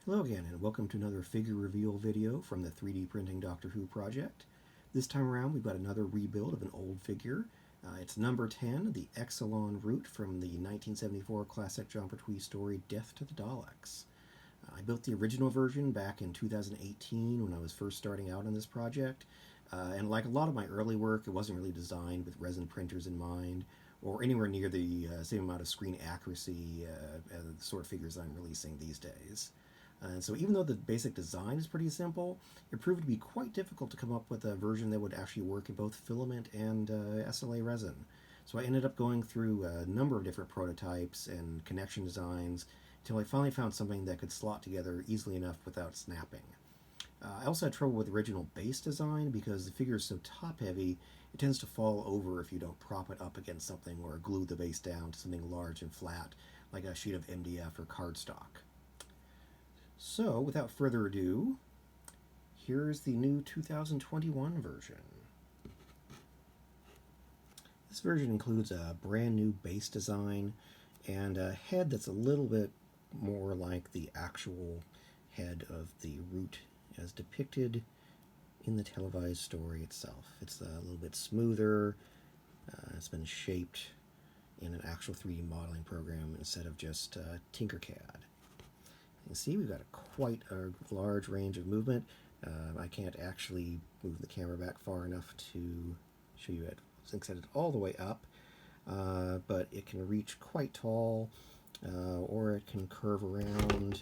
Hello again, and welcome to another figure reveal video from the 3D Printing Doctor Who project. This time around we've got another rebuild of an old figure. It's number 10, the Exxilon Root from the 1974 classic John Pertwee story Death to the Daleks. I built the original version back in 2018 when I was first starting out on this project, and like a lot of my early work, it wasn't really designed with resin printers in mind, or anywhere near the same amount of screen accuracy as the sort of figures I'm releasing these days. So even though the basic design is pretty simple, it proved to be quite difficult to come up with a version that would actually work in both filament and SLA resin. So I ended up going through a number of different prototypes and connection designs until I finally found something that could slot together easily enough without snapping. I also had trouble with the original base design because the figure is so top heavy, it tends to fall over if you don't prop it up against something or glue the base down to something large and flat, like a sheet of MDF or cardstock. So, without further ado, here's the new 2021 version. This version includes a brand new base design and a head that's a little bit more like the actual head of the Root as depicted in the televised story itself. It's a little bit smoother. It's been shaped in an actual 3D modeling program instead of just Tinkercad. You can see we've got quite a large range of movement. I can't actually move the camera back far enough to show you it. It's set it all the way up, but it can reach quite tall, or it can curve around.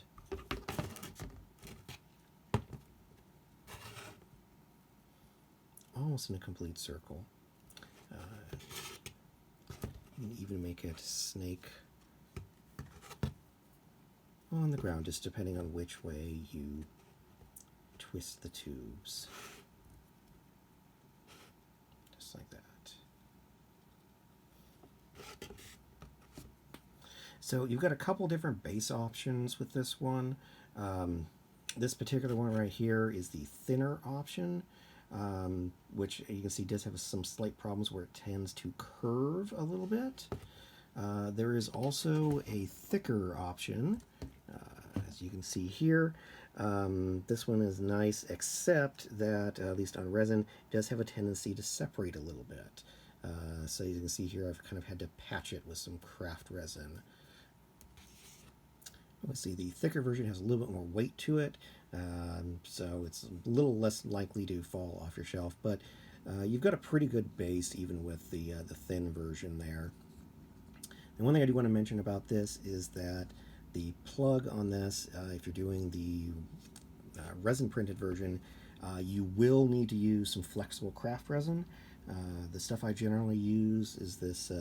Almost in a complete circle. You can even make it snake on the ground, just depending on which way you twist the tubes. Just like that. So you've got a couple different base options with this one. This particular one right here is the thinner option, which you can see does have some slight problems where it tends to curve a little bit. There is also a thicker option, as you can see here. This one is nice, except that, at least on resin, it does have a tendency to separate a little bit. So you can see here I've kind of had to patch it with some craft resin. Let's see, the thicker version has a little bit more weight to it, so it's a little less likely to fall off your shelf, but you've got a pretty good base even with the thin version there. And one thing I do want to mention about this is that the plug on this, if you're doing the resin printed version, you will need to use some flexible craft resin. The stuff I generally use is this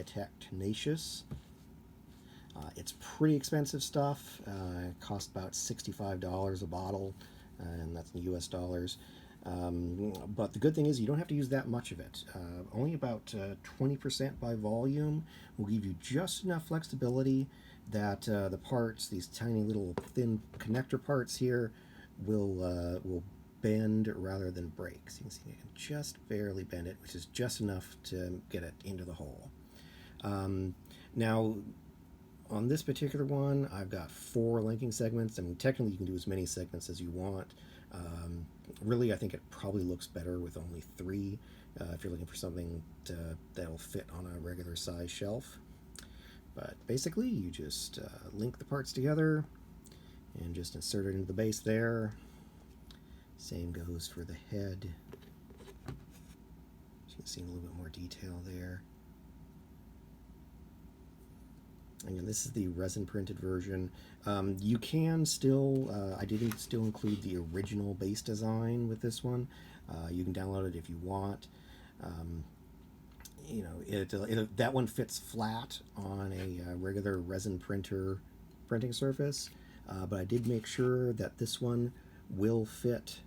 Tech Tenacious. It's pretty expensive stuff. It costs about $65 a bottle, and that's in US dollars. But the good thing is you don't have to use that much of it. Only about 20% by volume will give you just enough flexibility that the parts, these tiny little thin connector parts here, will bend rather than break. So you can see I can just barely bend it, which is just enough to get it into the hole. Now, on this particular one, I've got 4 linking segments. I mean, technically you can do as many segments as you want. Really, I think it probably looks better with only 3 if you're looking for something that'll fit on a regular size shelf. But basically, you just link the parts together and just insert it into the base there. Same goes for the head. You can see a little bit more detail there. Again, this is the resin printed version. You can still, I did still include the original base design with this one. You can download it if you want. You know, that one fits flat on a regular resin printing surface, but I did make sure that this one will fit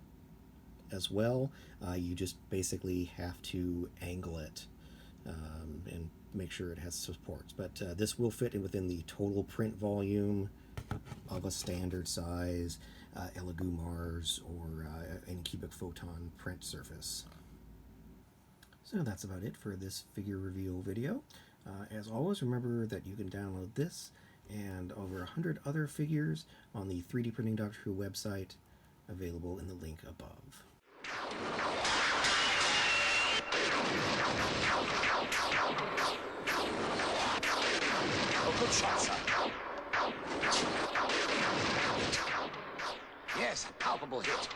as well. You just basically have to angle it and make sure it has supports, but this will fit in within the total print volume of a standard size Elegoo Mars or any cubic photon print surface. So that's about it for this figure reveal video. As always, remember that you can download this and over 100 other figures on the 3D Printing Doctor Who website, available in the link above. Oh, good shot, sir. Yes, a palpable hit.